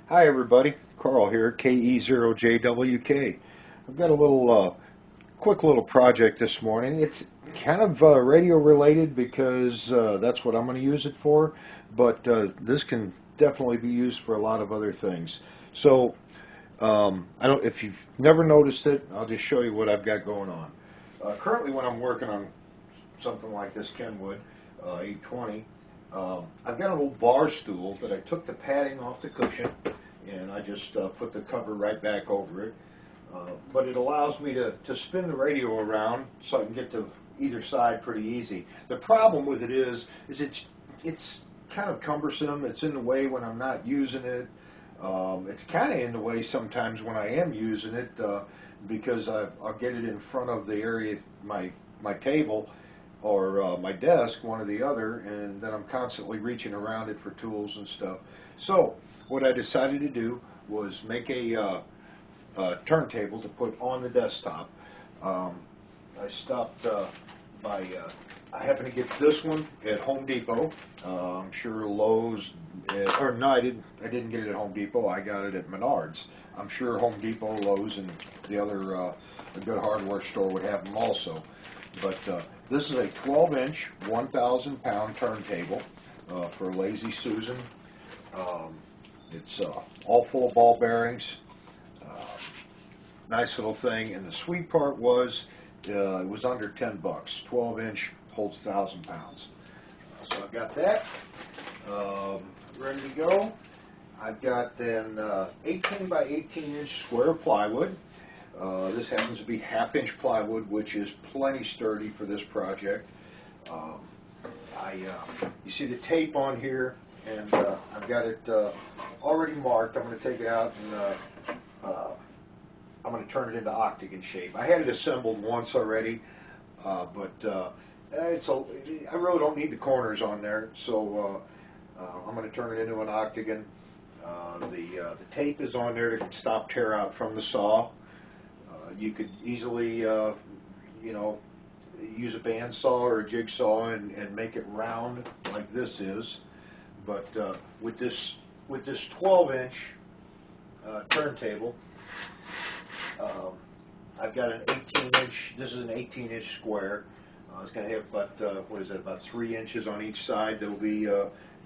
Hi everybody, Carl here, KE0JWK. I've got a quick little project this morning. It's kind of radio related because that's what I'm going to use it for, but this can definitely be used for a lot of other things. So, I don't. If you've never noticed it, I'll just show you what I've got going on. Currently, when I'm working on something like this Kenwood 820, I've got an old bar stool that I took the padding off the cushion and I just put the cover right back over it. But it allows me to spin the radio around so I can get to either side pretty easy. The problem with it is it's kind of cumbersome. It's in the way when I'm not using it. It's kind of in the way sometimes when I am using it because I'll get it in front of the area my table or my desk, one or the other, and then I'm constantly reaching around it for tools and stuff. So what I decided to do was make a turntable to put on the desktop. Um, I stopped by. I happened to get this one at Home Depot. I'm sure Lowe's, or no, I didn't. I didn't get it at Home Depot. I got it at Menards. I'm sure Home Depot, Lowe's, and the other a good hardware store would have them also. But this is a 12-inch, 1,000-pound turntable for a Lazy Susan. Um, it's all full of ball bearings. Uh, nice little thing. And the sweet part was it was under 10 bucks. 12-inch holds 1,000 pounds. So I've got that ready to go. I've got then 18 by 18-inch square plywood. This happens to be half-inch plywood, which is plenty sturdy for this project. Um, you see the tape on here, and I've got it already marked. I'm going to take it out and I'm going to turn it into octagon shape. I had it assembled once already, but I really don't need the corners on there, so I'm going to turn it into an octagon. The tape is on there to stop tear out from the saw. You could easily, you know, use a bandsaw or a jigsaw and make it round like this is. But with this 12-inch turntable, um, I've got an 18-inch. This is an 18-inch square. It's going to have about what is that? About 3 inches on each side that will be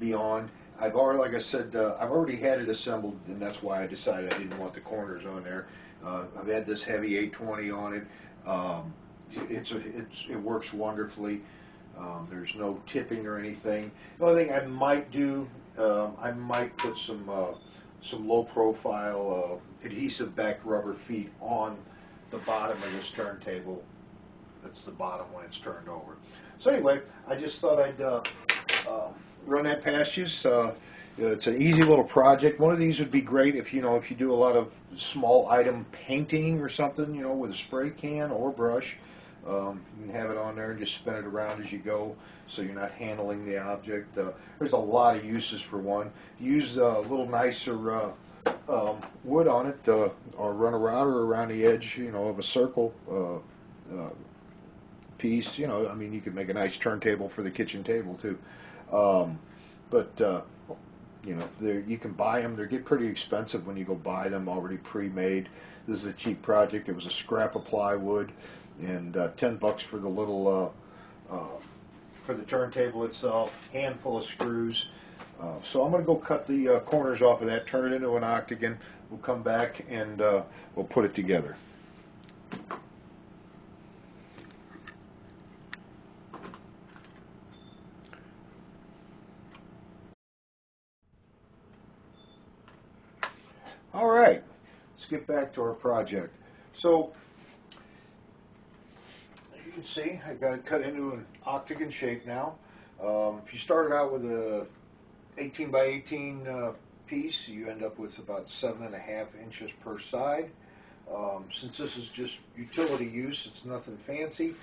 beyond. I've already, like I said, I've already had it assembled, and that's why I decided I didn't want the corners on there. I've had this heavy 820 on it. It works wonderfully. There's no tipping or anything. The only thing I might do, I might put some low profile adhesive backed rubber feet on the bottom of this turntable. That's the bottom when it's turned over. So anyway, I just thought I'd run that past you. It's an easy little project. One of these would be great if if you do a lot of small item painting or something, with a spray can or brush. You can have it on there and just spin it around as you go, so you're not handling the object. There's a lot of uses for one. Use a little nicer wood on it, or run a router around the edge, of a circle piece. I mean, you could make a nice turntable for the kitchen table too. Um, but you can buy them. They get pretty expensive when you go buy them already pre-made. This is a cheap project. It was a scrap of plywood and 10 bucks for the little for the turntable itself. Handful of screws. So I'm going to go cut the corners off of that, turn it into an octagon. We'll come back and we'll put it together. All right, let's get back to our project. So as you can see, I got it cut into an octagon shape now. If you started out with a 18 by 18 piece, you end up with about 7.5 inches per side. Since this is just utility use, it's nothing fancy.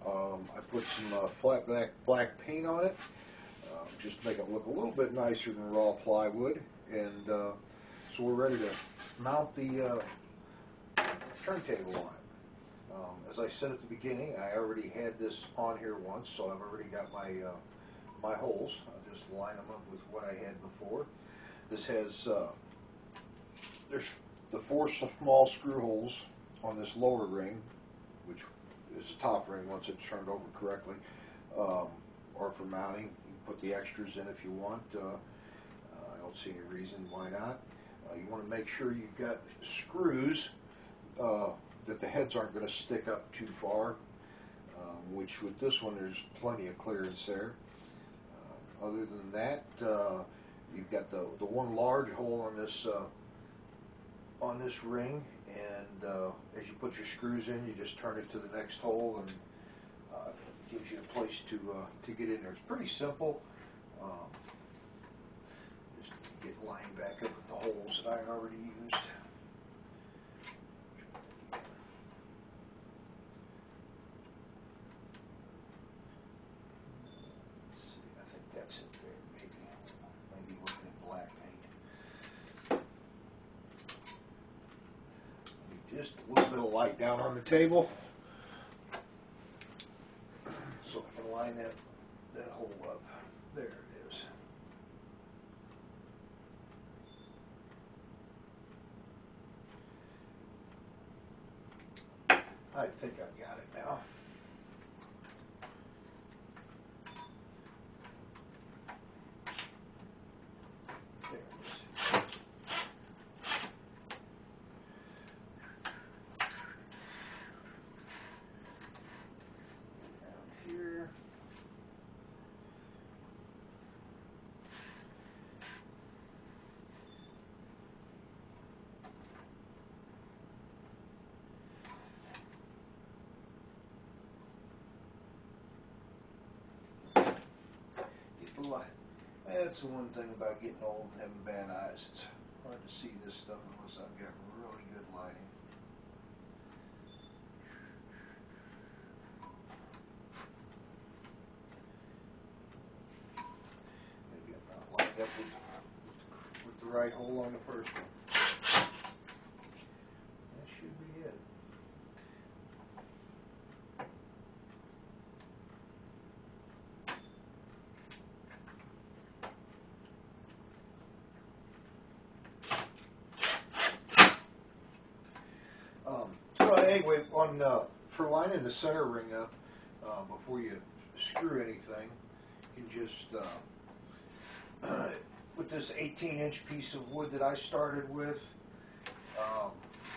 I put some flat black paint on it, just to make it look a little bit nicer than raw plywood. And so we're ready to mount the turntable on it. As I said at the beginning, I already had this on here once, so I've already got my holes. I'll just line them up with what I had before. This has there's the 4 small screw holes on this lower ring, which is the top ring once it's turned over correctly, or for mounting. You can put the extras in if you want. I don't see any reason why not. You want to make sure you've got screws that the heads aren't going to stick up too far, which with this one there's plenty of clearance there. Other than that, you've got the one large hole on this ring, and as you put your screws in, you just turn it to the next hole, and it gives you a place to get in there. It's pretty simple. Just get lined back up with the holes that I already used. That's it there, maybe looking at black paint. Just a little bit of light down on the table, so I can line that hole up. There it is. I think I've got it now. That's the one thing about getting old and having bad eyes. It's hard to see this stuff unless I've got really good lighting. Maybe I'm not lined up with the right hole on the first one. That should be it. So anyway, for lining the center ring up, before you screw anything, you can just with this 18-inch piece of wood that I started with,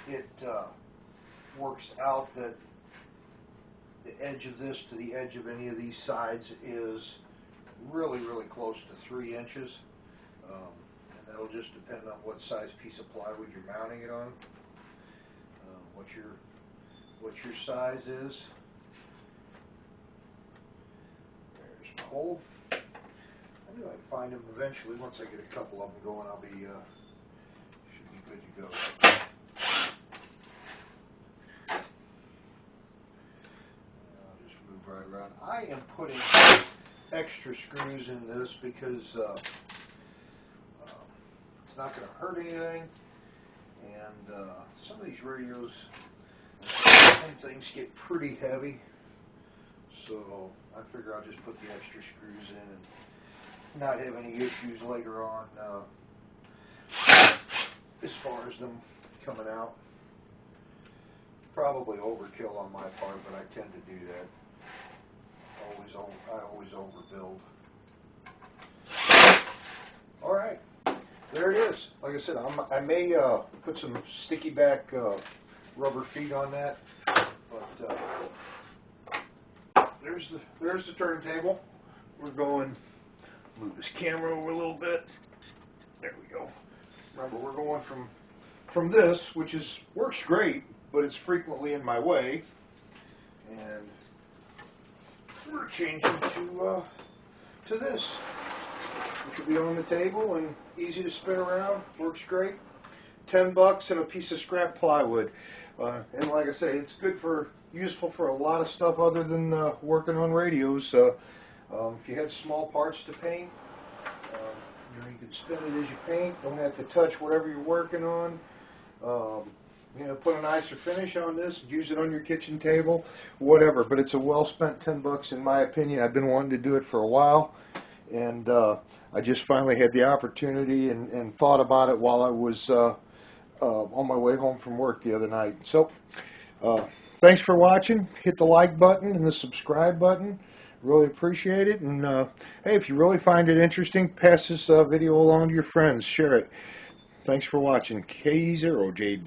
it works out that the edge of this to the edge of any of these sides is really close to 3 inches. And that'll just depend on what size piece of plywood you're mounting it on, what your size is. There's my hole. I knew I'd find them eventually. Once I get a couple of them going, I'll be should be good to go. I'll just move right around. I am putting extra screws in this because it's not going to hurt anything, and some of these radios and things get pretty heavy, so I figure I'll just put the extra screws in and not have any issues later on as far as them coming out. Probably overkill on my part, but I tend to do that. I always overbuild. All right, there it is. Like I said, I may put some sticky back rubber feet on that, but there's the turntable. We're going. Move this camera over a little bit. There we go. Remember, we're going from this, which works great, but it's frequently in my way, and we're changing to this, which will be on the table and easy to spin around. Works great. $10 and a piece of scrap plywood, and like I say, it's useful for a lot of stuff other than working on radios. If you had small parts to paint, you can spin it as you paint. Don't have to touch whatever you're working on. Put a nicer finish on this. Use it on your kitchen table, whatever. But it's a well-spent $10 in my opinion. I've been wanting to do it for a while, and I just finally had the opportunity and thought about it while I was on my way home from work the other night. So, thanks for watching. Hit the like button and the subscribe button. Really appreciate it. And hey, if you really find it interesting, pass this video along to your friends. Share it. Thanks for watching. K0JWK.